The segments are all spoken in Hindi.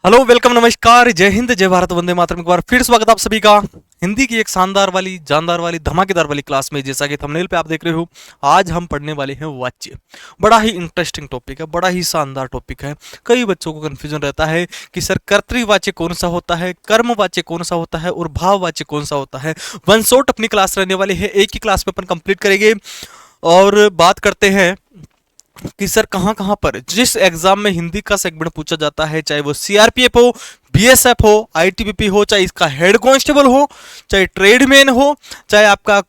हेलो, वेलकम, नमस्कार, जय हिंद, जय भारत, वंदे मातरम। एक बार फिर स्वागत आप सभी का हिंदी की एक शानदार वाली, जानदार वाली, धमाकेदार वाली क्लास में। जैसा कि थंबनेल पे आप देख रहे हो, आज हम पढ़ने वाले हैं वाच्य। बड़ा ही इंटरेस्टिंग टॉपिक है, बड़ा ही शानदार टॉपिक है। कई बच्चों को कंफ्यूजन रहता है कि सर कर्तृवाच्य कौन सा होता है, कर्मवाच्य कौन सा होता है और भाववाच्य कौन सा होता है। वन शॉट अपनी क्लास रहने वाली है, एक ही क्लास में अपन कंप्लीट करेंगे। और बात करते हैं कि सर कहाँ कहाँ पर जिस एग्जाम में हिंदी का सेगमेंट पूछा जाता है, चाहे वो सीआरपीएफ हो, बीएसएफ हो, आईटीबीपी हो, चाहे इसका हेड कांस्टेबल हो, चाहे ट्रेडमैन हो, चाहे आपका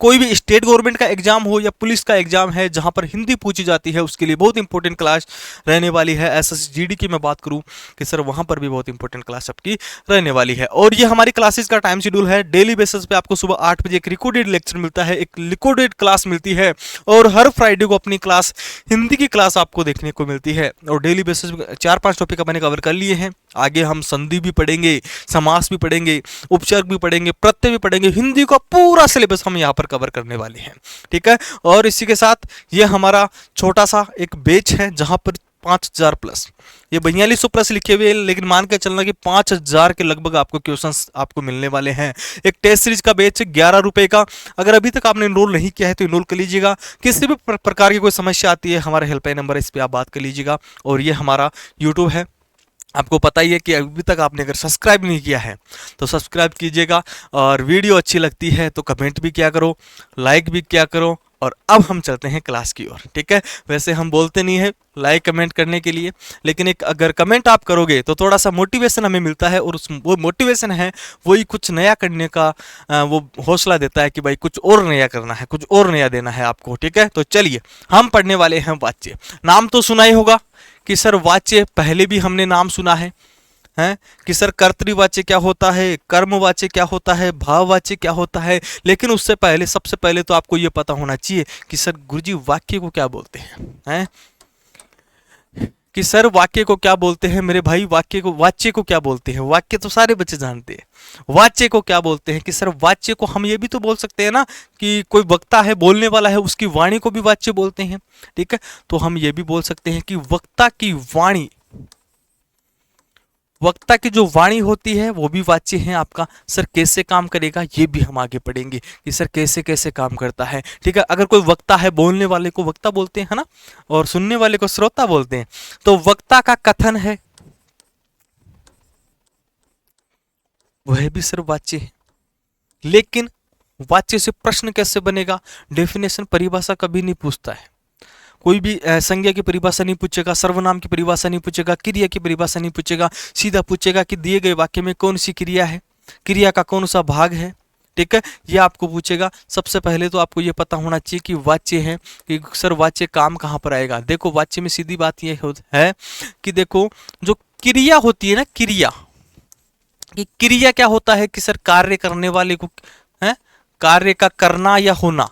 कोई भी स्टेट गवर्नमेंट का एग्जाम हो या पुलिस का एग्जाम है जहां पर हिंदी पूछी जाती है, उसके लिए बहुत इंपॉर्टेंट क्लास रहने वाली है। एसएसजीडी की मैं बात करूं कि सर वहां पर भी बहुत इंपॉर्टेंट क्लास आपकी रहने वाली है। और ये हमारी क्लासेस का टाइम शेड्यूल है। डेली बेसिस पे आपको सुबह 8 बजे एक रिकॉर्डेड लेक्चर मिलता है, एक रिकॉर्डेड क्लास मिलती है। और हर फ्राइडे को अपनी क्लास, हिंदी की क्लास आपको देखने को मिलती है। और डेली बेसिस पे 4-5 टॉपिक मैंने कवर कर लिए हैं। आगे हम संधि भी पढ़ेंगे, समास भी पढ़ेंगे, उपसर्ग भी पढ़ेंगे, प्रत्यय भी पढ़ेंगे। हिंदी का पूरा सिलेबस हम यहाँ पर कवर करने वाले हैं, ठीक है। और इसी के साथ ये हमारा छोटा सा एक बैच है जहाँ पर 5000 प्लस, ये 4200 प्लस लिखे हुए, लेकिन मान के चलना कि 5000 के लगभग आपको क्वेश्चंस आपको मिलने वाले हैं। एक टेस्ट सीरीज का बैच 11 रुपए का। अगर अभी तक आपने इनरोल नहीं किया है तो इनरोल कर लीजिएगा। किसी भी प्रकार की कोई समस्या आती है, हमारा हेल्पलाइन नंबर है, इस पर आप बात कर लीजिएगा। और ये हमारा यूट्यूब है। आपको पता ही है कि अभी तक आपने अगर सब्सक्राइब नहीं किया है तो सब्सक्राइब कीजिएगा। और वीडियो अच्छी लगती है तो कमेंट भी किया करो, लाइक भी किया करो। और अब हम चलते हैं क्लास की ओर, ठीक है। वैसे हम बोलते नहीं है लाइक कमेंट करने के लिए, लेकिन एक अगर कमेंट आप करोगे तो थोड़ा सा मोटिवेशन हमें मिलता है। और वो मोटिवेशन है, वही कुछ नया करने का वो हौसला देता है कि भाई कुछ और नया करना है, कुछ और नया देना है आपको, ठीक है। तो चलिए हम पढ़ने वाले हैं वाच्य। नाम तो सुना ही होगा कि सर वाच्य, पहले भी हमने नाम सुना है हैं कि सर कर्तृवाच्य क्या होता है, कर्मवाच्य क्या होता है, भाववाच्य क्या होता है। लेकिन उससे पहले, सबसे पहले तो आपको यह पता होना चाहिए कि सर गुरुजी वाक्य को क्या बोलते हैं कि सर वाक्य को क्या बोलते हैं मेरे भाई। वाच्य को क्या बोलते हैं। वाक्य तो सारे बच्चे जानते हैं। वाच्य को क्या बोलते हैं कि सर वाच्य को हम ये भी तो बोल सकते हैं ना कि कोई वक्ता है, बोलने वाला है, उसकी वाणी को भी वाच्य बोलते हैं, ठीक है। तो हम ये भी बोल सकते हैं कि वक्ता की वाणी, वक्ता की जो वाणी होती है वो भी वाच्य है आपका। सर कैसे काम करेगा ये भी हम आगे पढ़ेंगे कि सर कैसे कैसे काम करता है, ठीक है। अगर कोई वक्ता है, बोलने वाले को वक्ता बोलते हैं ना, और सुनने वाले को श्रोता बोलते हैं। तो वक्ता का कथन है वह भी सर वाच्य है। लेकिन वाच्य से प्रश्न कैसे बनेगा, डेफिनेशन, परिभाषा कभी नहीं पूछता है। कोई भी संज्ञा की परिभाषा नहीं पूछेगा, सर्वनाम की परिभाषा नहीं पूछेगा, क्रिया की परिभाषा नहीं पूछेगा। सीधा पूछेगा कि दिए गए वाक्य में कौन सी क्रिया है, क्रिया का कौन सा भाग है, ठीक है। ये आपको पूछेगा। सबसे पहले तो आपको ये पता होना चाहिए कि वाच्य है, कि सर वाच्य काम कहाँ पर आएगा। देखो वाच्य में सीधी बात यह है कि देखो जो क्रिया होती है ना, क्रिया, कि क्रिया क्या होता है कि सर कार्य करने वाले को है, कार्य का करना या होना,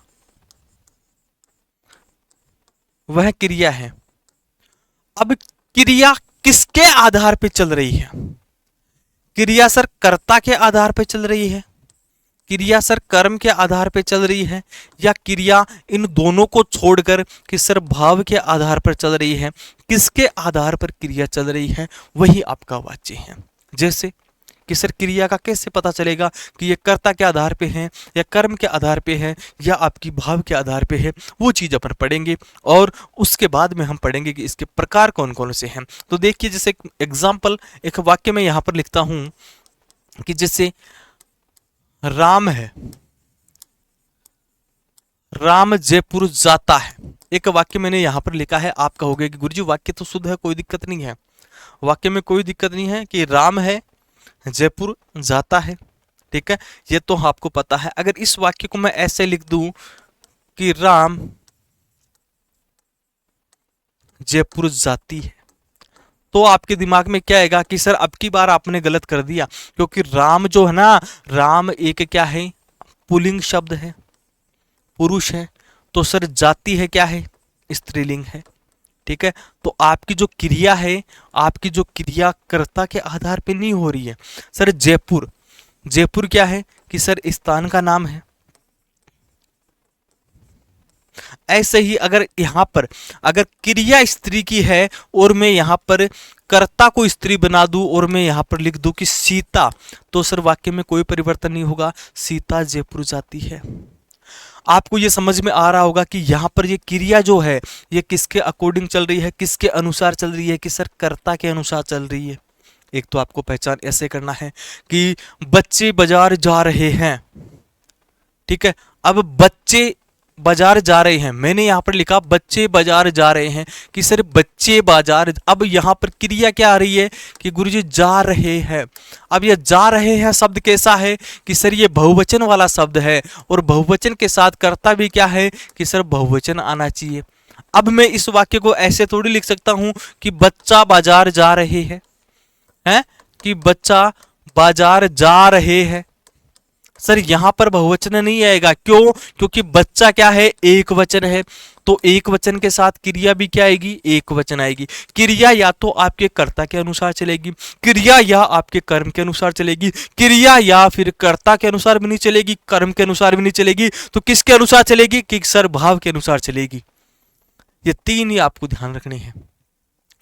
वह क्रिया है। अब क्रिया किसके आधार पे चल रही है। क्रिया सर कर्ता के आधार पे चल रही है, क्रिया सर कर्म के आधार पे चल रही है, या क्रिया इन दोनों को छोड़कर कि सर भाव के आधार पर चल रही है। किसके आधार पर क्रिया चल रही है, वही आपका वाच्य है। जैसे कि सर क्रिया का कैसे पता चलेगा कि ये कर्ता के आधार पे है, या कर्म के आधार पे है, या आपकी भाव के आधार पे है, वो चीज़ अपन पढ़ेंगे। और उसके बाद में हम पढ़ेंगे कि इसके प्रकार कौन कौन से हैं। तो देखिए, जैसे एग्जाम्पल, एक वाक्य में यहाँ पर लिखता हूँ कि जैसे राम है, राम जयपुर जाता है। एक वाक्य मैंने यहाँ पर लिखा है। आप कहोगे कि गुरुजी वाक्य तो शुद्ध है, कोई दिक्कत नहीं है। वाक्य में कोई दिक्कत नहीं है कि राम है, जयपुर जाता है, ठीक है। ये तो आपको पता है। अगर इस वाक्य को मैं ऐसे लिख दूं कि राम जयपुर जाती है, तो आपके दिमाग में क्या आएगा कि सर अब की बार आपने गलत कर दिया, क्योंकि राम जो है ना, राम एक क्या है, पुल्लिंग शब्द है, पुरुष है। तो सर जाति है क्या है, स्त्रीलिंग है, ठीक है। तो आपकी जो क्रिया है, आपकी जो क्रिया कर्ता के आधार पे नहीं हो रही है। सर जयपुर, जयपुर क्या है कि सर स्थान का नाम है, ऐसे ही अगर यहाँ पर अगर क्रिया स्त्री की है और मैं यहाँ पर कर्ता को स्त्री बना दूं और मैं यहाँ पर लिख दूं कि सीता, तो सर वाक्य में कोई परिवर्तन नहीं होगा, सीता जयपुर जाती है। आपको ये समझ में आ रहा होगा कि यहाँ पर ये क्रिया जो है ये किसके अकॉर्डिंग चल रही है, किसके अनुसार चल रही है, कि सर कर्ता के अनुसार चल रही है। एक तो आपको पहचान ऐसे करना है कि बच्चे बाजार जा रहे हैं, ठीक है। अब बच्चे बाजार जा रहे हैं, मैंने यहां पर लिखा बच्चे बाजार जा रहे हैं, कि सर बच्चे बाजार, अब यहां पर क्रिया क्या आ रही है कि गुरुजी जा रहे हैं। अब ये जा रहे हैं शब्द कैसा है कि सर ये बहुवचन वाला शब्द है, और बहुवचन के साथ कर्ता भी क्या है कि सर बहुवचन आना चाहिए। अब मैं इस वाक्य को ऐसे थोड़ी लिख सकता हूं कि बच्चा बाजार जा रहे हैं, कि बच्चा बाजार जा रहे हैं। सर यहां पर बहुवचन नहीं आएगा, क्यों? क्योंकि बच्चा क्या है, एक वचन है, तो एक वचन के साथ क्रिया भी क्या आएगी, एक वचन आएगी। क्रिया या तो आपके कर्ता के अनुसार चलेगी, क्रिया या आपके कर्म के अनुसार चलेगी, क्रिया या फिर कर्ता के अनुसार भी नहीं चलेगी, कर्म के अनुसार भी नहीं चलेगी, तो किसके अनुसार चलेगी कि सर भाव के अनुसार चलेगी। ये तीन ही आपको ध्यान रखने हैं,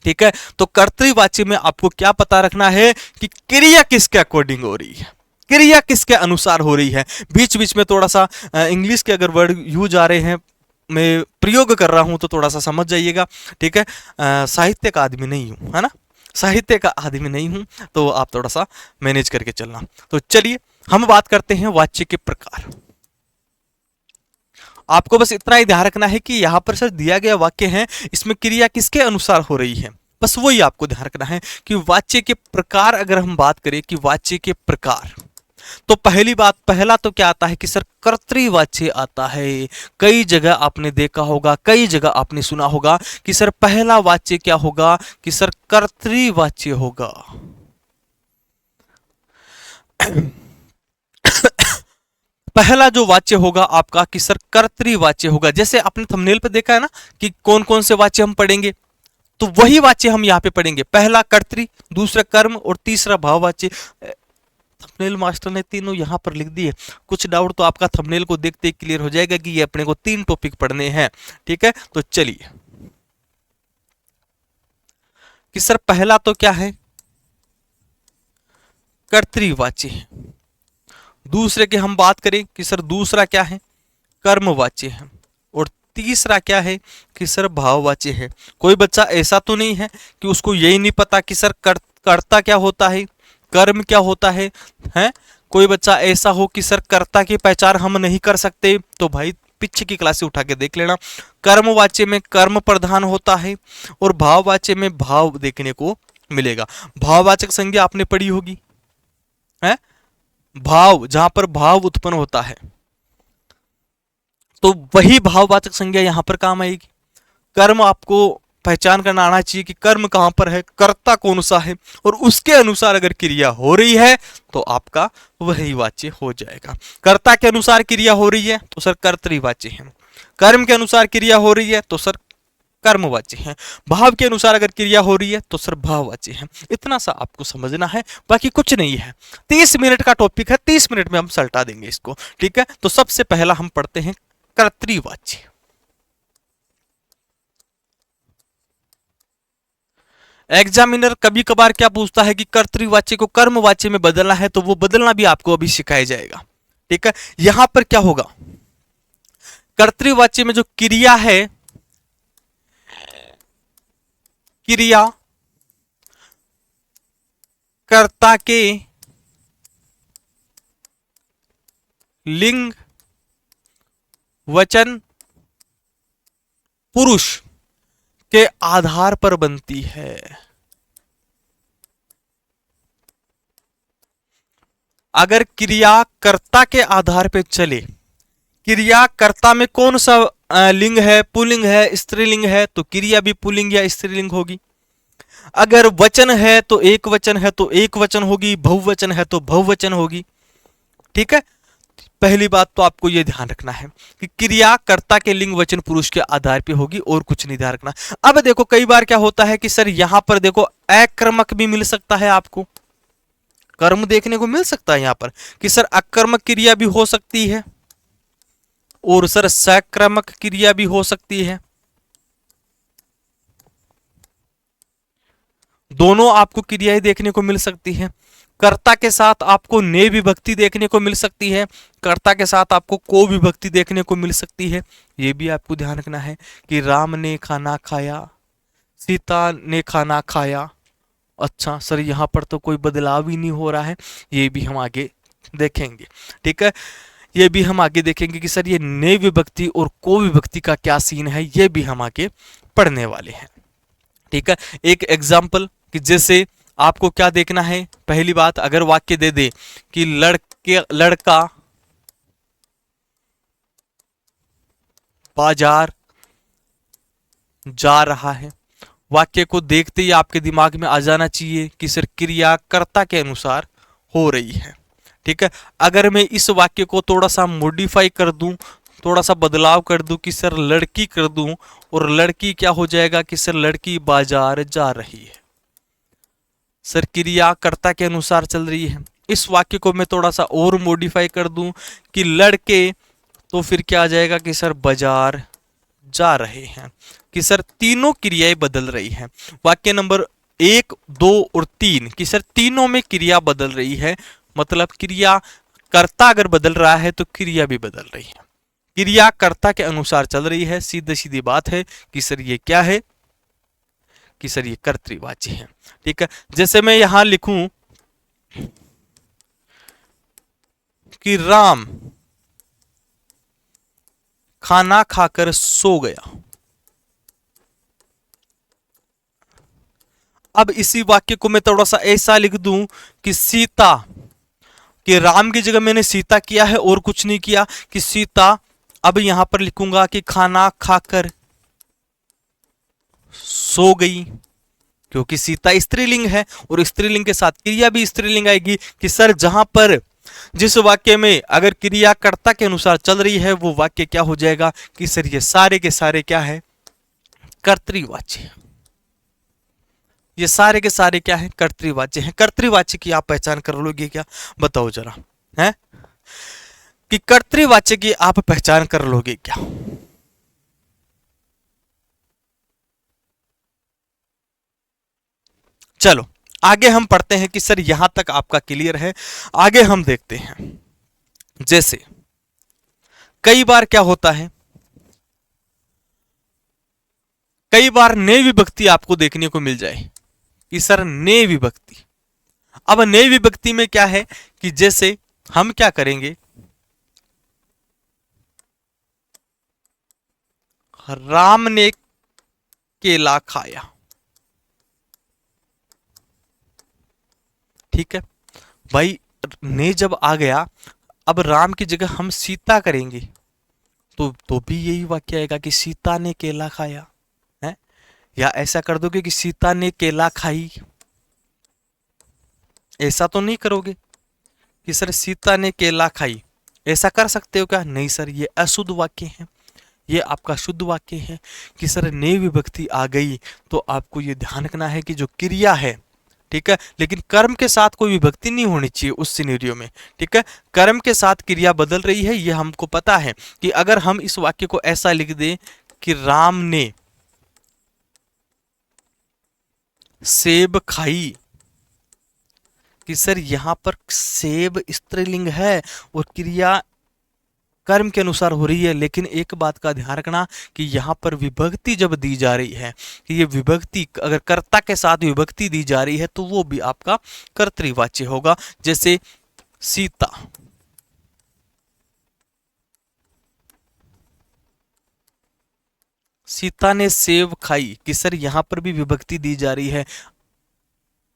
ठीक है। तो कर्तृवाच्य में आपको क्या पता रखना है कि क्रिया किसके अकॉर्डिंग हो रही है, क्रिया किसके अनुसार हो रही है। बीच बीच में थोड़ा सा इंग्लिश के अगर वर्ड यूज आ रहे हैं, मैं प्रयोग कर रहा हूं तो थोड़ा सा समझ जाइएगा, ठीक है। साहित्य का आदमी नहीं हूं, है ना, साहित्य का आदमी नहीं हूं, तो आप थोड़ा सा मैनेज करके चलना। तो चलिए हम बात करते हैं वाच्य के प्रकार। आपको बस इतना ही ध्यान रखना है कि यहां पर सर दिया गया वाक्य है, इसमें क्रिया किसके अनुसार हो रही है, बस वही आपको ध्यान रखना है कि वाच्य के प्रकार। अगर हम बात करें कि वाच्य के प्रकार, तो पहली बात, पहला तो क्या आता है कि सर कर्तृवाच्य आता है। कई जगह आपने देखा होगा, कई जगह आपने सुना होगा कि सर पहला वाच्य क्या होगा कि सर कर्तृवाच्य होगा। पहला जो वाच्य होगा आपका कि सर कर्तृवाच्य होगा। जैसे आपने थंबनेल पे देखा है ना कि कौन कौन से वाच्य हम पढ़ेंगे, तो वही वाच्य हम यहाँ पे पढ़ेंगे। पहला कर्तृ, दूसरा कर्म और तीसरा भाववाच्य। थंबनेल मास्टर ने तीनों यहाँ पर लिख दिए। कुछ डाउट तो आपका थंबनेल को देखते ही क्लियर हो जाएगा कि ये अपने को 3 टॉपिक पढ़ने हैं, ठीक है। तो चलिए कि सर पहला तो क्या है, कर्तृवाच्य है। दूसरे की हम बात करें कि सर दूसरा क्या है, कर्मवाच्य है। और तीसरा क्या है कि सर भाववाच्य है। कोई बच्चा ऐसा तो नहीं है कि उसको यही नहीं पता कि सर कर्ता क्या होता है, कर्म क्या होता है, हैं? कोई बच्चा ऐसा हो कि सर कर्ता की पहचान हम नहीं कर सकते, तो भाई पीछे की क्लास से उठा के देख लेना। कर्मवाच्य में कर्म प्रधान होता है और भाववाच्य में भाव देखने को मिलेगा। भाववाचक संज्ञा आपने पढ़ी होगी, है भाव, जहां पर भाव उत्पन्न होता है, तो वही भाववाचक संज्ञा यहां पर काम आएगी। कर्म आपको पहचान करना आना चाहिए कि कर्म कहां पर है, कर्ता कौन सा है, और उसके अनुसार अगर क्रिया हो रही है तो आपका वही वाच्य हो जाएगा। कर्ता के अनुसार क्रिया हो रही है तो सर कर्तृवाच्य है, कर्म के अनुसार क्रिया हो रही है तो सर कर्मवाच्य है, भाव के अनुसार अगर क्रिया हो रही है तो सर भाववाच्य है। इतना सा आपको समझना है, बाकी कुछ नहीं है। 30 मिनट का टॉपिक है, 30 मिनट में हम सल्टा देंगे इसको, ठीक है। तो सबसे पहला हम पढ़ते हैं कर्तृवाच्य। एग्जामिनर कभी कभार क्या पूछता है कि कर्तृवाच्य को कर्मवाच्य में बदलना है, तो वो बदलना भी आपको अभी सिखाया जाएगा, ठीक है। यहां पर क्या होगा, कर्तृवाच्य में जो क्रिया है, क्रिया कर्ता के लिंग वचन पुरुष के आधार पर बनती है। अगर क्रिया कर्ता के आधार पर चले, क्रिया कर्ता में कौन सा लिंग है, पुल्लिंग है, स्त्रीलिंग है, तो क्रिया भी पुल्लिंग या स्त्रीलिंग होगी। अगर वचन है तो एक वचन है तो एक वचन होगी, बहुवचन है तो बहुवचन होगी, ठीक है। पहली बात तो आपको यह ध्यान रखना है कि क्रिया कर्ता के लिंग वचन पुरुष के आधार पे होगी, और कुछ नहीं ध्यान रखना। अब देखो कई बार क्या होता है कि सर यहां पर देखो अकर्मक भी मिल सकता है, आपको कर्म देखने को मिल सकता है यहां पर कि सर अकर्मक क्रिया भी हो सकती है, और सर सक्रमक क्रिया भी हो सकती है। दोनों आपको क्रियाएं देखने को मिल सकती है। कर्ता के साथ आपको ने विभक्ति देखने को मिल सकती है, कर्ता के साथ आपको को विभक्ति देखने को मिल सकती है। ये भी आपको ध्यान रखना है कि राम ने खाना खाया, सीता ने खाना खाया। अच्छा सर यहाँ पर तो कोई बदलाव ही नहीं हो रहा है, ये भी हम आगे देखेंगे। ठीक है, ये भी हम आगे देखेंगे कि सर ये ने विभक्ति और को विभक्ति का क्या सीन है, ये भी हम आगे पढ़ने वाले हैं। ठीक है, एक एग्जाम्पल कि जैसे आपको क्या देखना है, पहली बात अगर वाक्य दे दे कि लड़का बाजार जा रहा है, वाक्य को देखते ही आपके दिमाग में आ जाना चाहिए कि सर क्रिया कर्ता के अनुसार हो रही है। ठीक है, अगर मैं इस वाक्य को थोड़ा सा मॉडिफाई कर दूं, थोड़ा सा बदलाव कर दूं कि सर लड़की कर दूं, और लड़की क्या हो जाएगा कि सर लड़की बाजार जा रही है। सर क्रिया कर्ता के अनुसार चल रही है। इस वाक्य को मैं थोड़ा सा और मॉडिफाई कर दूं कि लड़के, तो फिर क्या आ जाएगा कि सर बाजार जा रहे हैं, कि सर तीनों क्रियाएं बदल रही हैं। वाक्य नंबर 1, 2 और 3 कि सर तीनों में क्रिया बदल रही है, मतलब क्रिया कर्ता अगर बदल रहा है तो क्रिया भी बदल रही है, क्रिया कर्ता के अनुसार चल रही है। सीधी सीधी बात है कि सर ये क्या है, कि सर ये कर्तृवाची है। ठीक है, जैसे मैं यहां लिखूं कि राम खाना खाकर सो गया, अब इसी वाक्य को मैं थोड़ा सा ऐसा लिख दूं कि सीता, कि राम की जगह मैंने सीता किया है और कुछ नहीं किया, कि सीता, अब यहां पर लिखूंगा कि खाना खाकर सो गई, क्योंकि सीता स्त्रीलिंग है और स्त्रीलिंग के साथ क्रिया भी स्त्रीलिंग आएगी। कि सर जहां पर जिस वाक्य में अगर क्रिया कर्ता के अनुसार चल रही है वो वाक्य क्या हो जाएगा कि सर ये सारे के सारे क्या है, कर्तृवाची। ये सारे के सारे क्या है, कर्तृवाची हैं। कर्तृवाची की आप पहचान कर लोगे क्या, बताओ जरा, है कि कर्तृवाची की आप पहचान कर लोगे क्या? चलो आगे हम पढ़ते हैं कि सर यहां तक आपका क्लियर है। आगे हम देखते हैं, जैसे कई बार क्या होता है, कई बार ने विभक्ति आपको देखने को मिल जाए कि सर ने विभक्ति। अब ने विभक्ति में क्या है कि जैसे हम क्या करेंगे, राम ने केला खाया। ठीक है भाई, ने जब आ गया, अब राम की जगह हम सीता करेंगे तो भी यही वाक्य आएगा कि सीता ने केला खाया है, या ऐसा कर दोगे कि सीता ने केला खाई। ऐसा तो नहीं करोगे कि सर सीता ने केला खाई, ऐसा कर सकते हो क्या? नहीं सर, ये अशुद्ध वाक्य है, ये आपका शुद्ध वाक्य है कि सर ने विभक्ति आ गई तो आपको ये ध्यान रखना है कि जो क्रिया है, ठीक है, लेकिन कर्म के साथ कोई विभक्ति नहीं होनी चाहिए उस सिनेरियो में। ठीक है, कर्म के साथ क्रिया बदल रही है, ये हमको पता है कि अगर हम इस वाक्य को ऐसा लिख दें कि राम ने सेब खाई, कि सर यहां पर सेब स्त्रीलिंग है और क्रिया कर्म के अनुसार हो रही है, लेकिन एक बात का ध्यान रखना कि यहां पर विभक्ति जब दी जा रही है, कि ये विभक्ति अगर कर्ता के साथ विभक्ति दी जा रही है तो वो भी आपका कर्तृवाच्य होगा। जैसे सीता, सीता ने सेब खाई, कि सर यहां पर भी विभक्ति दी जा रही है।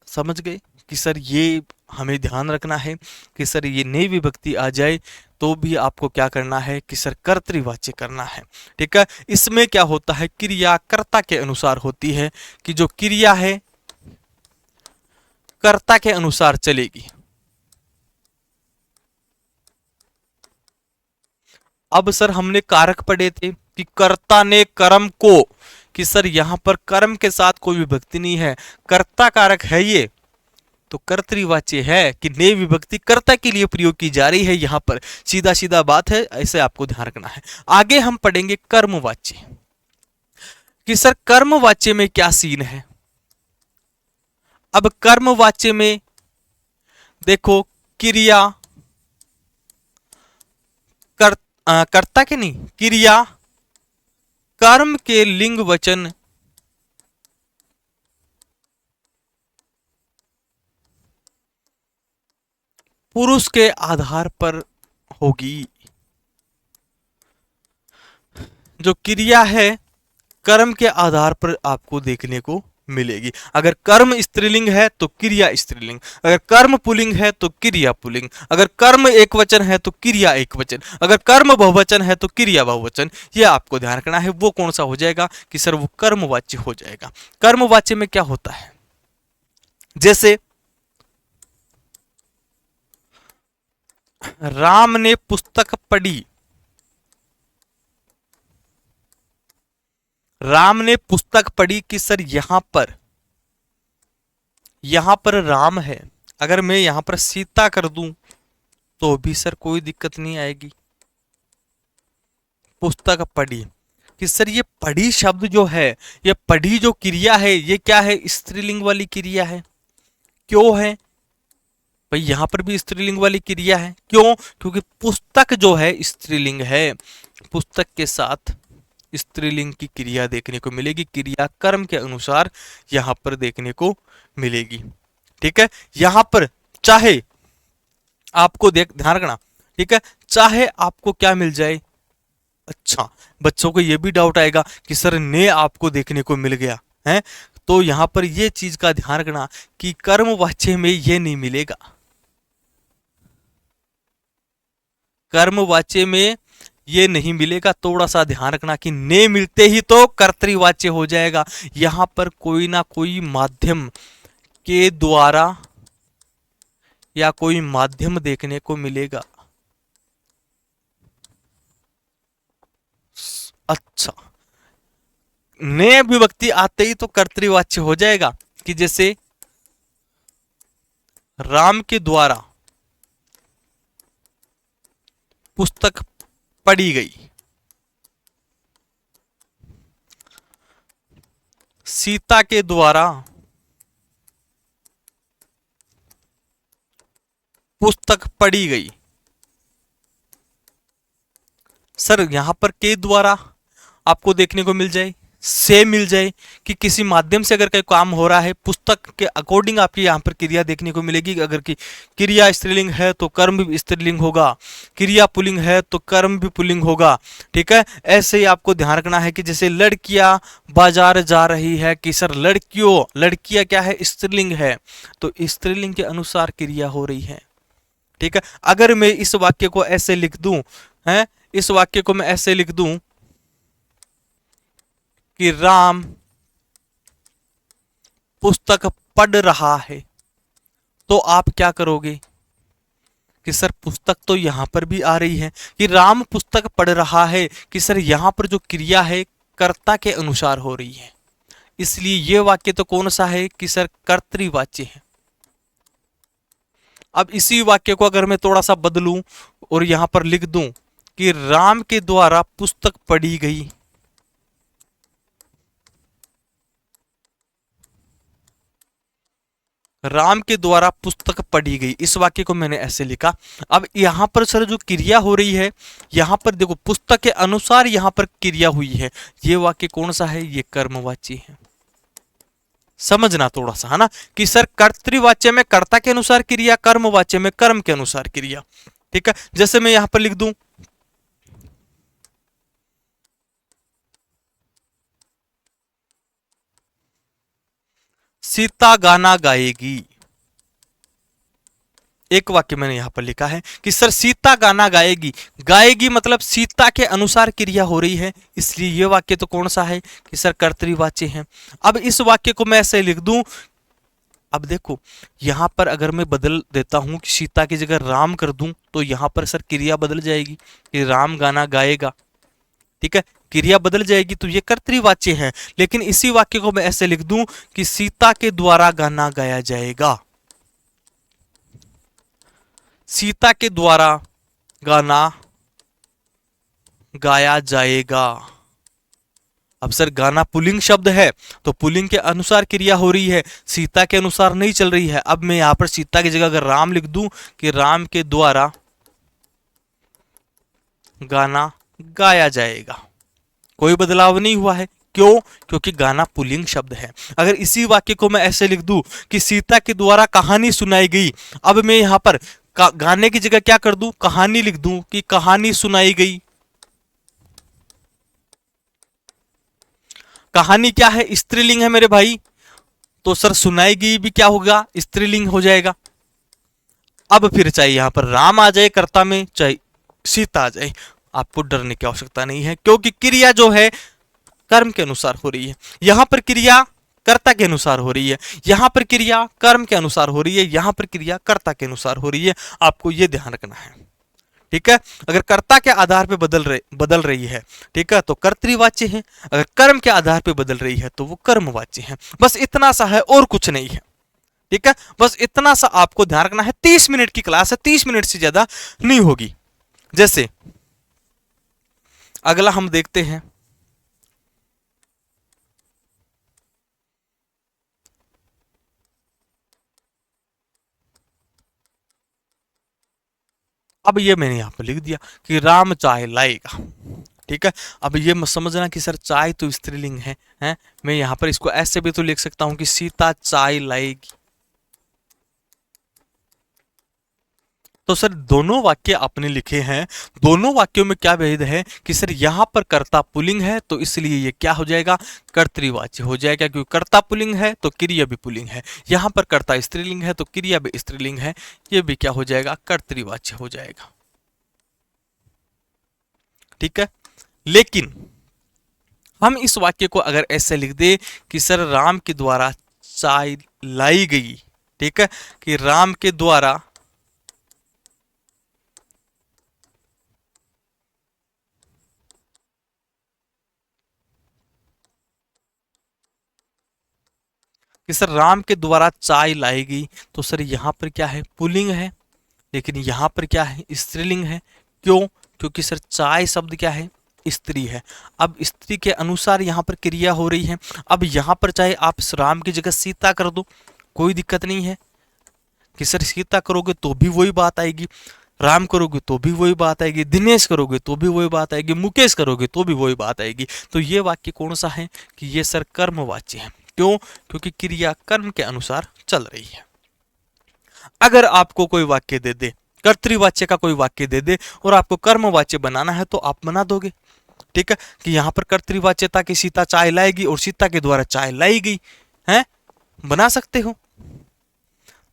समझ गए कि सर ये हमें ध्यान रखना है कि सर ये नई विभक्ति आ जाए तो भी आपको क्या करना है कि सर कर्तृवाच्य करना है। ठीक है, इसमें क्या होता है, क्रिया कर्ता के अनुसार होती है, कि जो क्रिया है कर्ता के अनुसार चलेगी। अब सर हमने कारक पढ़े थे कि कर्ता ने कर्म को, कि सर यहां पर कर्म के साथ कोई विभक्ति नहीं है, कर्ता कारक है ये, तो कर्तृवाच्य है कि ने विभक्ति कर्ता के लिए प्रयोग की जा रही है। यहां पर सीधा सीधा बात है, ऐसे आपको ध्यान रखना है। आगे हम पढ़ेंगे कर्मवाच्य कि सर कर्मवाच्य में क्या सीन है। अब कर्मवाच्य में देखो क्रिया कर्ता के नहीं, क्रिया कर्म के लिंग वचन पुरुष के आधार पर होगी। जो क्रिया है कर्म के आधार पर आपको देखने को मिलेगी। अगर कर्म स्त्रीलिंग है तो क्रिया स्त्रीलिंग, अगर कर्म पुल्लिंग है तो क्रिया पुल्लिंग, अगर कर्म एक वचन है तो क्रिया एक वचन, अगर कर्म बहुवचन है तो क्रिया बहुवचन। ये आपको ध्यान रखना है। वो कौन सा हो जाएगा कि सर वो कर्मवाच्य हो जाएगा। कर्मवाच्य में क्या होता है, जैसे राम ने पुस्तक पढ़ी, राम ने पुस्तक पढ़ी कि सर यहां पर राम है। अगर मैं यहां पर सीता कर दूं तो भी सर कोई दिक्कत नहीं आएगी। पुस्तक पढ़ी कि सर ये पढ़ी शब्द जो है, ये पढ़ी जो क्रिया है, ये क्या है, स्त्रीलिंग वाली क्रिया है। क्यों है भाई, यहां पर भी स्त्रीलिंग वाली क्रिया है। क्यों? क्योंकि पुस्तक जो है स्त्रीलिंग है, पुस्तक के साथ स्त्रीलिंग की क्रिया देखने को मिलेगी, क्रिया कर्म के अनुसार यहां पर देखने को मिलेगी। ठीक है, यहां पर चाहे आपको ध्यान रखना, ठीक है, चाहे आपको क्या मिल जाए। अच्छा, बच्चों को यह भी डाउट आएगा कि सर ने आपको देखने को मिल गया है, तो यहां पर यह चीज का ध्यान रखना कि कर्मवाच्य में यह नहीं मिलेगा। कर्मवाच्य में ये नहीं मिलेगा, थोड़ा सा ध्यान रखना कि ने मिलते ही तो कर्तृवाच्य हो जाएगा। यहां पर कोई ना कोई माध्यम के द्वारा या कोई माध्यम देखने को मिलेगा। अच्छा, ने विभक्ति आते ही तो कर्तृवाच्य हो जाएगा कि जैसे राम के द्वारा पुस्तक पढ़ी गई, सीता के द्वारा पुस्तक पढ़ी गई। सर यहां पर के द्वारा आपको देखने को मिल जाए, से मिल जाए कि किसी माध्यम से अगर कोई काम हो रहा है, पुस्तक के अकॉर्डिंग आपकी यहां पर क्रिया देखने को मिलेगी। अगर की क्रिया स्त्रीलिंग है तो कर्म भी स्त्रीलिंग होगा, क्रिया पुल्लिंग है तो कर्म भी पुल्लिंग होगा। ठीक है, ऐसे ही आपको ध्यान रखना है कि जैसे लड़कियां बाजार जा रही है कि सर लड़कियां क्या है, स्त्रीलिंग है, तो स्त्रीलिंग के अनुसार क्रिया हो रही है। ठीक है, अगर मैं इस वाक्य को ऐसे लिख दूं, है इस वाक्य को मैं ऐसे लिख दूं कि राम पुस्तक पढ़ रहा है, तो आप क्या करोगे कि सर पुस्तक तो यहां पर भी आ रही है कि राम पुस्तक पढ़ रहा है, कि सर यहां पर जो क्रिया है कर्ता के अनुसार हो रही है, इसलिए यह वाक्य तो कौन सा है कि सर कर्तृवाच्य है। अब इसी वाक्य को अगर मैं थोड़ा सा बदलूं और यहां पर लिख दूं कि राम के द्वारा पुस्तक पढ़ी गई, राम के द्वारा पुस्तक पढ़ी गई, इस वाक्य को मैंने ऐसे लिखा। अब यहां पर सर जो क्रिया हो रही है, यहां पर देखो पुस्तक के अनुसार यहां पर क्रिया हुई है, ये वाक्य कौन सा है, ये कर्मवाच्य है। समझना थोड़ा सा, है ना, कि सर कर्तृवाच्य में कर्ता के अनुसार क्रिया, कर्मवाच्य में कर्म के अनुसार क्रिया। ठीक है, जैसे मैं यहां पर लिख दूं सीता गाना गाएगी, एक वाक्य मैंने यहां पर लिखा है कि सर सीता गाना गाएगी, गाएगी मतलब सीता के अनुसार क्रिया हो रही है, इसलिए यह वाक्य तो कौन सा है कि सर कर्तृवाच्य है। अब इस वाक्य को मैं ऐसे लिख दूं, अब देखो यहां पर अगर मैं बदल देता हूं कि सीता की जगह राम कर दूं, तो यहां पर सर क्रिया बदल जाएगी कि राम गाना गाएगा। ठीक है, क्रिया बदल जाएगी तो ये कर्तृवाच्य है। लेकिन इसी वाक्य को मैं ऐसे लिख दूं कि सीता के द्वारा गाना गाया जाएगा, सीता के द्वारा गाना गाया जाएगा। अब सर गाना पुल्लिंग शब्द है तो पुल्लिंग के अनुसार क्रिया हो रही है, सीता के अनुसार नहीं चल रही है। अब मैं यहां पर सीता की जगह अगर राम लिख दूं कि राम के द्वारा गाना गाया जाएगा, कोई बदलाव नहीं हुआ है। क्यों? क्योंकि गाना पुल्लिंग शब्द है। अगर इसी वाक्य को मैं ऐसे लिख दूं कि सीता के द्वारा कहानी सुनाई गई, अब मैं यहां पर गाने की जगह क्या कर दूं, कहानी लिख दूं कि कहानी सुनाई गई। कहानी क्या है? स्त्रीलिंग है मेरे भाई, तो सर सुनाई गई भी क्या होगा? स्त्रीलिंग हो जाएगा। अब फिर चाहे यहां पर राम आ जाए कर्ता में, चाहे सीता आ जाए, आपको डरने की आवश्यकता नहीं है, क्योंकि क्रिया जो है कर्म के अनुसार हो रही है। यहां पर क्रिया कर्ता के अनुसार हो रही है, यहां पर क्रिया कर्म के अनुसार हो रही है, यहां पर क्रिया कर्ता के अनुसार हो रही है। आपको यह ध्यान रखना है, ठीक है। अगर कर्ता के आधार पे बदल रही है, ठीक है, तो कर्तृवाच्य है। अगर कर्म के आधार पे बदल रही है तो वो कर्मवाच्य है। बस इतना सा है और कुछ नहीं है, ठीक है। बस इतना सा आपको ध्यान रखना है। 30 मिनट की क्लास है, 30 मिनट से ज्यादा नहीं होगी। जैसे अगला हम देखते हैं, अब ये मैंने यहां पर लिख दिया कि राम चाय लाएगा, ठीक है। अब ये मत समझना कि सर चाय तो स्त्रीलिंग है, हैं? मैं यहां पर इसको ऐसे भी तो लिख सकता हूं कि सीता चाय लाएगी। तो सर दोनों वाक्य आपने लिखे हैं, दोनों वाक्यों में क्या भेद है कि सर यहां पर कर्ता पुल्लिंग है तो इसलिए ये क्या हो जाएगा? कर्तृवाच्य हो जाएगा, क्योंकि कर्ता पुल्लिंग है तो क्रिया भी पुल्लिंग है। यहां पर कर्ता स्त्रीलिंग है तो क्रिया भी स्त्रीलिंग है, ये भी क्या हो जाएगा? कर्तृवाच्य हो जाएगा, ठीक है। लेकिन हम इस वाक्य को अगर ऐसे लिख दे कि सर राम के द्वारा चाय लाई गई, ठीक है, कि राम के द्वारा कि सर राम के द्वारा चाय लाई गई, तो सर यहां पर क्या है? पुल्लिंग है, लेकिन यहां पर क्या है? स्त्रीलिंग है। क्यों? क्योंकि सर चाय शब्द क्या है? स्त्री है। अब स्त्री के अनुसार यहां पर क्रिया हो रही है। अब यहां पर चाहे आप राम की जगह सीता कर दो, कोई दिक्कत नहीं है कि सर सीता करोगे तो भी वही बात आएगी, राम करोगे तो भी वही बात आएगी, दिनेश करोगे तो भी वही बात आएगी, मुकेश करोगे तो भी वही बात आएगी। तो ये वाक्य कौन सा है कि ये सर कर्मवाच्य है। क्यों? क्योंकि क्रिया कर्म के अनुसार चल रही है। अगर आपको कोई वाक्य दे दे, कर्तृवाच्य का कोई वाक्य दे दे और आपको कर्मवाच्य बनाना है तो आप बना दोगे, ठीक है, कि यहां पर कर्तृवाच्यता की सीता चाय लाएगी और सीता के द्वारा चाय लाई गई है, बना सकते हो।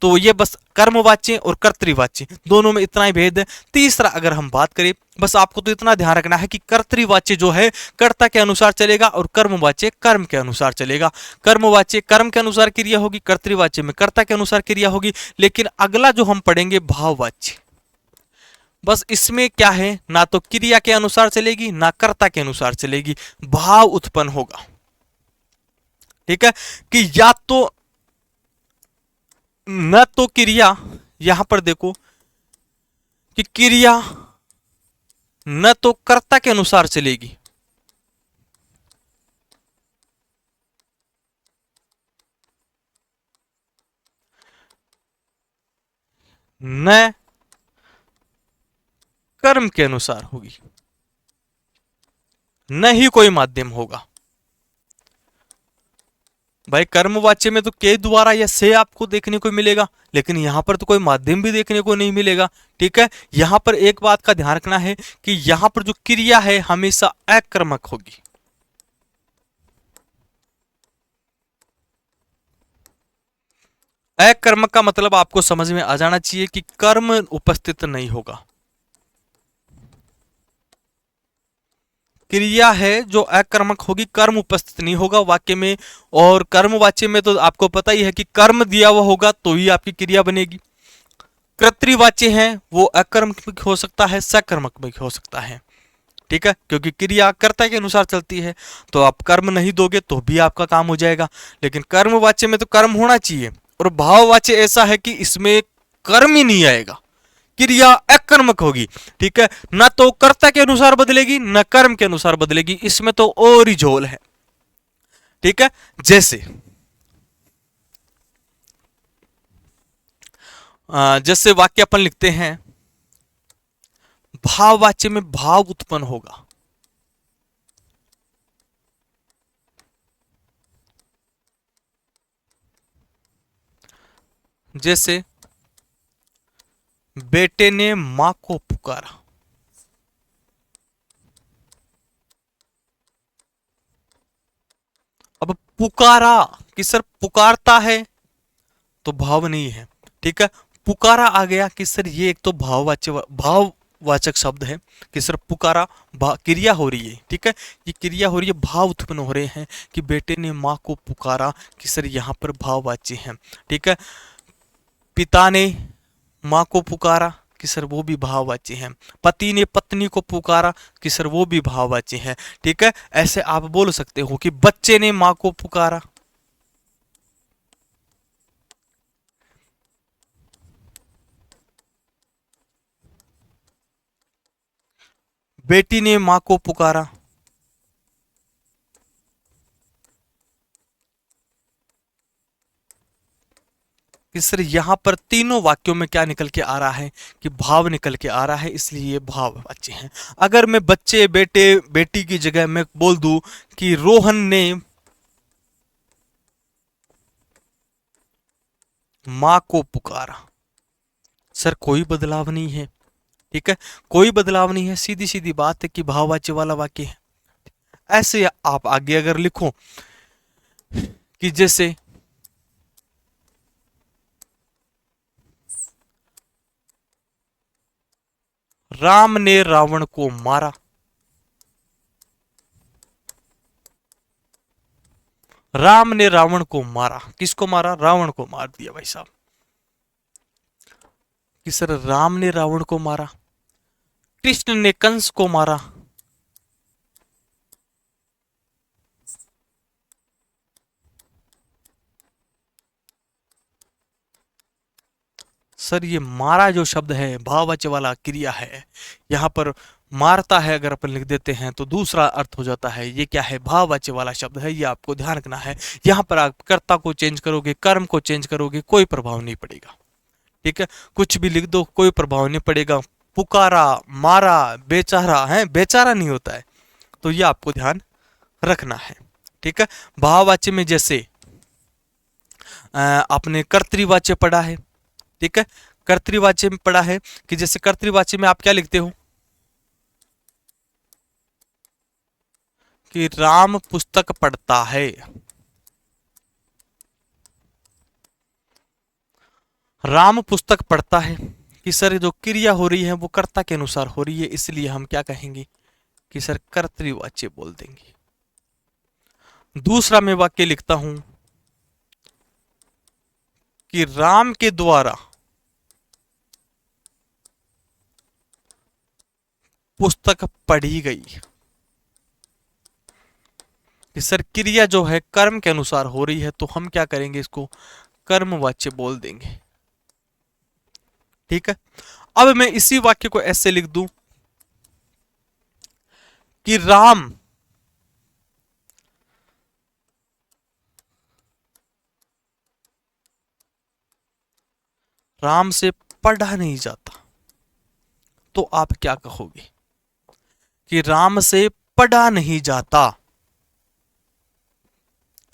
तो ये बस कर्मवाच्य और कर्तृवाच्य दोनों में इतना ही भेद है। तीसरा अगर हम बात करें, बस आपको तो इतना ध्यान रखना है कि कर्तृवाच्य जो है कर्ता के अनुसार चलेगा और कर्मवाच्य कर्म के अनुसार चलेगा। कर्मवाच्य कर्म के अनुसार क्रिया होगी, कर्तृवाच्य में कर्ता के अनुसार क्रिया होगी। लेकिन अगला जो हम पढ़ेंगे भाववाच्य, बस इसमें क्या है? ना तो क्रिया के अनुसार चलेगी ना कर्ता के अनुसार चलेगी, भाव उत्पन्न होगा, ठीक है, कि या तो न तो क्रिया, यहां पर देखो कि क्रिया न तो कर्ता के अनुसार चलेगी, न कर्म के अनुसार होगी, न ही कोई माध्यम होगा। भाई कर्मवाच्य में तो के द्वारा या से आपको देखने को मिलेगा, लेकिन यहां पर तो कोई माध्यम भी देखने को नहीं मिलेगा, ठीक है। यहां पर एक बात का ध्यान रखना है कि यहां पर जो क्रिया है हमेशा अकर्मक होगी। अकर्मक का मतलब आपको समझ में आ जाना चाहिए कि कर्म उपस्थित नहीं होगा। क्रिया है जो अकर्मक होगी, कर्म उपस्थित नहीं होगा वाक्य में। और कर्मवाच्य में तो आपको पता ही है कि कर्म दिया हुआ होगा तो ही आपकी क्रिया बनेगी। कर्तृवाच्य है वो अकर्मक हो सकता है, सकर्मक भी हो सकता है, ठीक है, क्योंकि क्रिया कर्ता के अनुसार चलती है। तो आप कर्म नहीं दोगे तो भी आपका काम हो जाएगा। लेकिन कर्मवाच्य में तो कर्म होना चाहिए, और भाववाच्य ऐसा है कि इसमें कर्म ही नहीं आएगा, क्रिया अकर्मक होगी। ठीक है, ना तो कर्ता के अनुसार बदलेगी ना कर्म के अनुसार बदलेगी, इसमें तो और ही झोल है। ठीक है, जैसे वाक्य अपन लिखते हैं, भाववाच्य में भाव उत्पन्न होगा। जैसे बेटे ने मां को पुकारा। अब पुकारा कि सर पुकारता है तो भाव नहीं है। ठीक है, पुकारा आ गया कि सर ये एक तो भाववाचक शब्द है कि सर पुकारा क्रिया हो रही है। ठीक है, ये क्रिया हो रही है, भाव उत्पन्न हो रहे हैं कि बेटे ने माँ को पुकारा कि सर यहाँ पर भाववाच्य है। ठीक है, पिता ने माँ को पुकारा कि सर वो भी भाववाच्य है। पति ने पत्नी को पुकारा कि सर वो भी भाववाच्य है। ठीक है, ऐसे आप बोल सकते हो कि बच्चे ने माँ को पुकारा। बेटी ने माँ को पुकारा। कि सर यहां पर तीनों वाक्यों में क्या निकल के आ रहा है कि भाव निकल के आ रहा है, इसलिए ये भाववाच्य हैं। अगर मैं बच्चे बेटे बेटी की जगह मैं बोल दूं कि रोहन ने मां को पुकारा, सर कोई बदलाव नहीं है। ठीक है, कोई बदलाव नहीं है, सीधी सीधी बात है कि भाववाच्य वाला वाक्य है। ऐसे आप आगे अगर लिखो कि जैसे राम ने रावण को मारा। राम ने रावण को मारा, किसको मारा? रावण को मार दिया भाई साहब। कि सर राम ने रावण को मारा, कृष्ण ने कंस को मारा। सर ये मारा जो शब्द है भाववाच्य वाला क्रिया है, यहाँ पर मारता है अगर अपन लिख देते हैं तो दूसरा अर्थ हो जाता है। ये क्या है? भाववाच्य वाला शब्द है, ये आपको ध्यान रखना है। यहाँ पर आप कर्ता को चेंज करोगे, कर्म को चेंज करोगे, कोई प्रभाव नहीं पड़ेगा। ठीक है, कुछ भी लिख दो कोई प्रभाव नहीं पड़ेगा। पुकारा, मारा, बेचारा है, बेचारा नहीं होता है। तो ये आपको ध्यान रखना है। ठीक है, भाववाच्य में जैसे आपने कर्तृवाच्य पढ़ा है। ठीक है, कर्तृवाच्य में पढ़ा है कि जैसे कर्तृवाच्य में आप क्या लिखते हो कि राम पुस्तक पढ़ता है। राम पुस्तक पढ़ता है कि सर जो क्रिया हो रही है वो कर्ता के अनुसार हो रही है, इसलिए हम क्या कहेंगे कि सर कर्तृवाच्य बोल देंगे। दूसरा मैं वाक्य लिखता हूं कि राम के द्वारा पुस्तक पढ़ी गई। कि सर क्रिया जो है कर्म के अनुसार हो रही है, तो हम क्या करेंगे, इसको कर्मवाच्य बोल देंगे। ठीक है, अब मैं इसी वाक्य को ऐसे लिख दूं कि राम से पढ़ा नहीं जाता, तो आप क्या कहोगे कि राम से पढ़ा नहीं जाता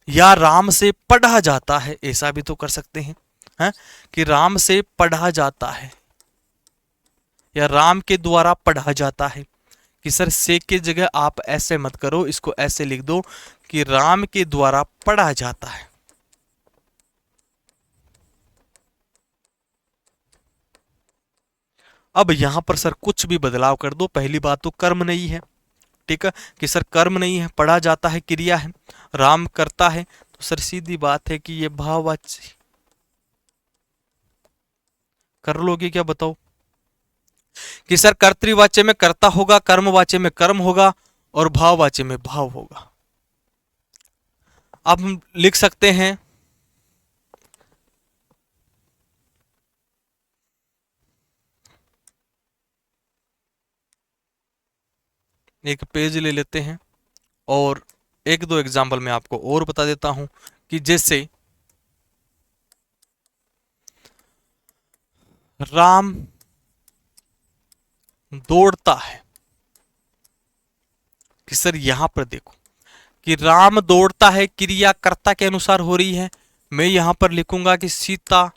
या राम से पढ़ा जाता है, ऐसा भी तो कर सकते हैं, कि राम से पढ़ा जाता है या राम के द्वारा पढ़ा जाता है। कि सर से की जगह आप ऐसे मत करो, इसको ऐसे लिख दो कि राम के द्वारा पढ़ा जाता है। अब यहां पर सर कुछ भी बदलाव कर दो, पहली बात तो कर्म नहीं है। ठीक है, कि सर कर्म नहीं है, पढ़ा जाता है क्रिया है, राम करता है, तो सर सीधी बात है कि ये भाववाच्य। कर लोगे क्या बताओ? कि सर कर्तृवाच्य में कर्ता होगा, कर्मवाच्य में कर्म होगा और भाववाच्य में भाव होगा। अब हम लिख सकते हैं एक पेज ले लेते हैं और एक दो एग्जाम्पल मैं आपको और बता देता हूं कि जैसे राम दौड़ता है, कि सर यहां पर देखो कि राम दौड़ता है क्रिया कर्ता के अनुसार हो रही है। मैं यहां पर लिखूंगा कि सीता,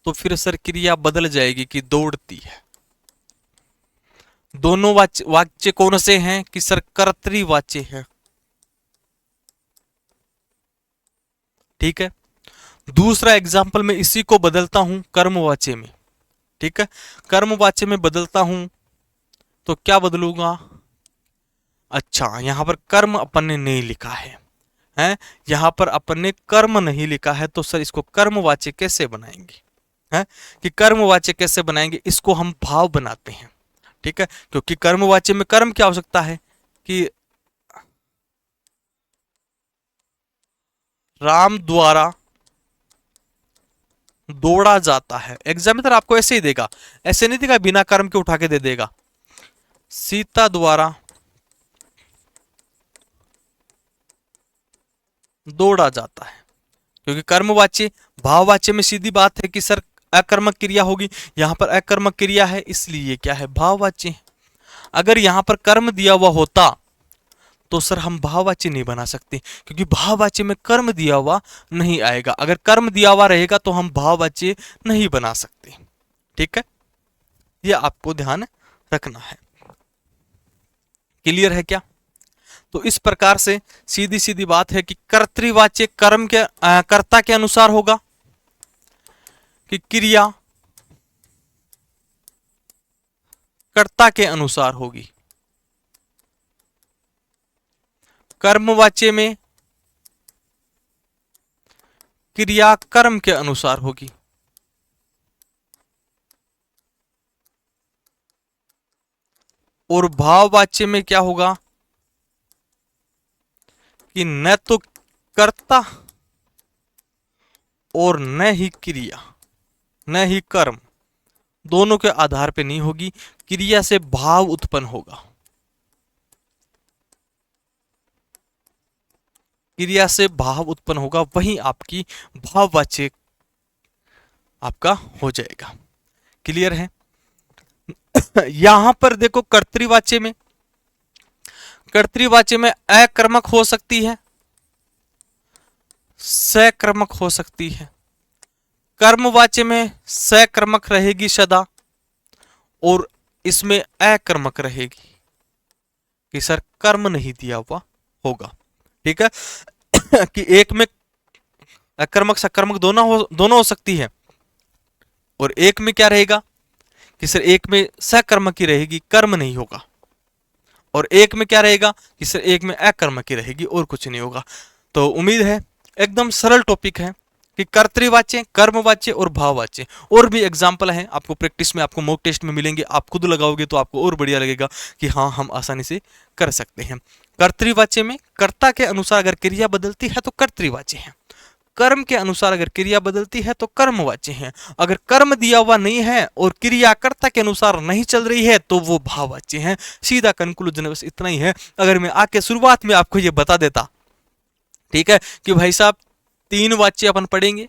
तो फिर सर क्रिया बदल जाएगी कि दौड़ती है। दोनों वाच्य कौन से हैं कि सर कर्तृवाच्य है। ठीक है। दूसरा एग्जाम्पल मैं इसी को बदलता हूं कर्मवाच्य में। ठीक है, कर्मवाच्य में बदलता हूं तो क्या बदलूंगा, अच्छा यहां पर कर्म अपन ने नहीं लिखा है यहां पर अपन ने कर्म नहीं लिखा है, तो सर इसको कर्मवाच्य कैसे बनाएंगे, है कि कर्मवाच्य कैसे बनाएंगे, इसको हम भाव बनाते हैं। ठीक है, क्योंकि कर्मवाच्य में कर्म क्या हो सकता है कि राम द्वारा दौड़ा जाता है। एग्जामिनर आपको ऐसे ही देगा, ऐसे नहीं देगा बिना कर्म के उठा के दे देगा। सीता द्वारा दौड़ा जाता है, क्योंकि कर्मवाच्य भाववाच्य में सीधी बात है कि सर अकर्मक क्रिया होगी, यहां पर अकर्मक क्रिया है इसलिए ये क्या है भाववाच्य है। अगर यहां पर कर्म दिया हुआ होता तो सर हम भाववाच्य नहीं बना सकते, क्योंकि भाववाच्य में कर्म दिया हुआ नहीं आएगा। अगर कर्म दिया हुआ रहेगा तो हम भाववाच्य नहीं बना सकते। ठीक है, ये आपको ध्यान रखना है। क्लियर है क्या? तो इस प्रकार से सीधी सीधी बात है कि कर्तृवाच्य कर्म के कर्ता के अनुसार होगा, कि क्रिया कर्ता के अनुसार होगी। कर्मवाच्य में क्रिया कर्म के अनुसार होगी। और भाववाच्य में क्या होगा कि न तो कर्ता और न ही क्रिया न ही कर्म, दोनों के आधार पे नहीं होगी, क्रिया से भाव उत्पन्न होगा। क्रिया से भाव उत्पन्न होगा, वही आपकी भाववाच्य आपका हो जाएगा। क्लियर है? यहां पर देखो कर्तृवाच्य में अकर्मक हो सकती है, सकर्मक हो सकती है। कर्मवाच्य में सकर्मक रहेगी सदा, और इसमें अकर्मक रहेगी कि सर कर्म नहीं दिया हुआ होगा। ठीक है कि एक में अकर्मक सकर्मक दोनों हो सकती है, और एक में क्या रहेगा कि सर एक में सकर्मक की रहेगी, कर्म नहीं होगा, और एक में क्या रहेगा कि सर एक में अकर्मक की रहेगी और कुछ नहीं होगा। तो उम्मीद है एकदम सरल टॉपिक है कि कर्तृवाच्य कर्मवाच्य और भाववाच्य। और भी एग्जाम्पल हैं आपको प्रैक्टिस में, आपको मॉक टेस्ट में मिलेंगे, आप खुद लगाओगे तो आपको और बढ़िया लगेगा कि हाँ हम आसानी से कर सकते हैं। कर्तृवाच्य में कर्ता के अनुसार अगर क्रिया बदलती है तो कर्तृवाच्य है, कर्म के अनुसार अगर क्रिया बदलती है तो कर्मवाच्य है, अगर कर्म दिया हुआ नहीं है और क्रिया कर्ता के अनुसार नहीं चल रही है तो वो भाववाच्य है। सीधा कंक्लूजन बस इतना ही है। अगर मैं आके शुरुआत में आपको ये बता देता, ठीक है, कि भाई साहब 3 वाच्य अपन पढ़ेंगे,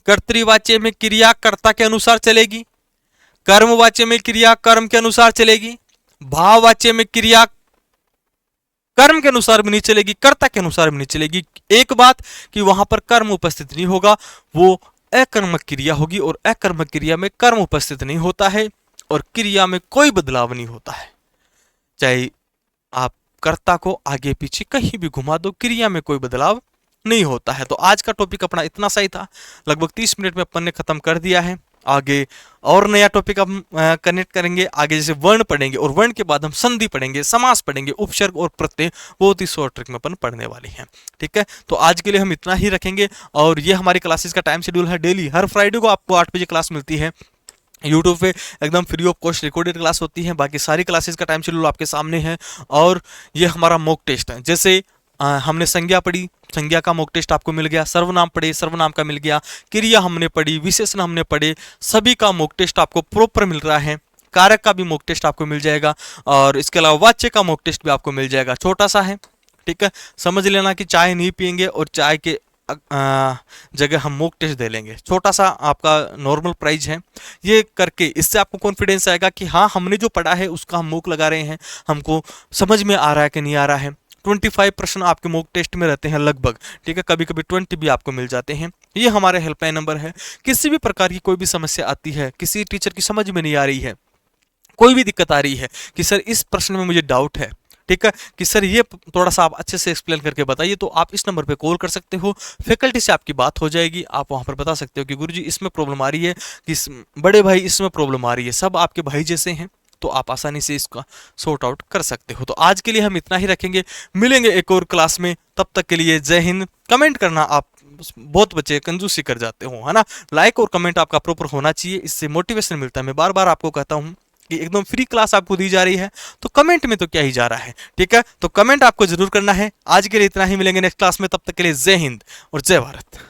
कर्तृवाच्य में क्रिया कर्ता के अनुसार चलेगी, कर्मवाच्य में क्रिया कर्म के अनुसार चलेगी, भाववाच्य में क्रिया कर्म के अनुसार भी नहीं चलेगी, कर्ता के अनुसार भी नहीं चलेगी। एक बात कि वहां पर कर्म उपस्थित नहीं होगा, वो अकर्मक क्रिया होगी, और अकर्मक क्रिया में कर्म उपस्थित नहीं होता है और क्रिया में कोई बदलाव नहीं होता है। चाहे आप कर्ता को आगे पीछे कहीं भी घुमा दो, क्रिया में कोई बदलाव नहीं होता है। तो आज का टॉपिक अपना इतना सा ही था, लगभग 30 मिनट में अपन ने खत्म कर दिया है। आगे और नया टॉपिक हम कनेक्ट करेंगे, आगे जैसे वर्ण पढ़ेंगे, और वर्ण के बाद हम संधि पढ़ेंगे, समास पढ़ेंगे, उपसर्ग और प्रत्यय, बहुत ही शॉर्ट ट्रिक में अपन पढ़ने वाले हैं। ठीक है, तो आज के लिए हम इतना ही रखेंगे। और ये हमारी क्लासेस का टाइम शेड्यूल है, डेली हर फ्राइडे को आपको 8 बजे क्लास मिलती है यूट्यूब पे, एकदम free of cost recorded class होती है। बाकी सारी क्लासेस का टाइम शेड्यूल आपके सामने है। और ये हमारा मॉक टेस्ट है, जैसे हमने संज्ञा पढ़ी, संज्ञा का मॉक टेस्ट आपको मिल गया, सर्वनाम पढ़े, सर्वनाम का मिल गया, क्रिया हमने पढ़ी, विशेषण हमने पढ़े, सभी का मॉक टेस्ट आपको प्रॉपर मिल रहा है। कारक का भी मॉक टेस्ट आपको मिल जाएगा और इसके अलावा वाच्य का मॉक टेस्ट भी आपको मिल जाएगा। छोटा सा है, ठीक है, समझ लेना कि चाय नहीं पियेंगे और चाय के जगह हम मॉक टेस्ट दे लेंगे। छोटा सा आपका नॉर्मल प्राइस है। ये करके इससे आपको कॉन्फिडेंस आएगा कि हाँ हमने जो पढ़ा है उसका हम मॉक लगा रहे हैं, हमको समझ में आ रहा है कि नहीं आ रहा है। 25 प्रश्न आपके मॉक टेस्ट में रहते हैं लगभग, ठीक है, कभी कभी 20 भी आपको मिल जाते हैं। ये हमारे हेल्पलाइन नंबर है। किसी भी प्रकार की कोई भी समस्या आती है, किसी टीचर की समझ में नहीं आ रही है, कोई भी दिक्कत आ रही है कि सर इस प्रश्न में मुझे डाउट है, ठीक है, कि सर ये थोड़ा सा आप अच्छे से एक्सप्लेन करके बताइए, तो आप इस नंबर पे कॉल कर सकते हो। फैकल्टी से आपकी बात हो जाएगी, आप वहां पर बता सकते हो कि गुरुजी इसमें प्रॉब्लम आ रही है, कि बड़े भाई इसमें प्रॉब्लम आ रही है, सब आपके भाई जैसे हैं, तो आप आसानी से इसका सॉर्ट आउट कर सकते हो। तो आज के लिए हम इतना ही रखेंगे, मिलेंगे एक और क्लास में, तब तक के लिए जय हिंद। कमेंट करना, आप बहुत बच्चे कंजूसी कर जाते हो, है ना, लाइक और कमेंट आपका प्रॉपर होना चाहिए, इससे मोटिवेशन मिलता है। मैं बार बार आपको कहता हूँ कि एकदम फ्री क्लास आपको दी जा रही है, तो कमेंट में तो क्या ही जा रहा है, ठीक है, तो कमेंट आपको जरूर करना है। आज के लिए इतना ही, मिलेंगे नेक्स्ट क्लास में, तब तक के लिए जय हिंद और जय भारत।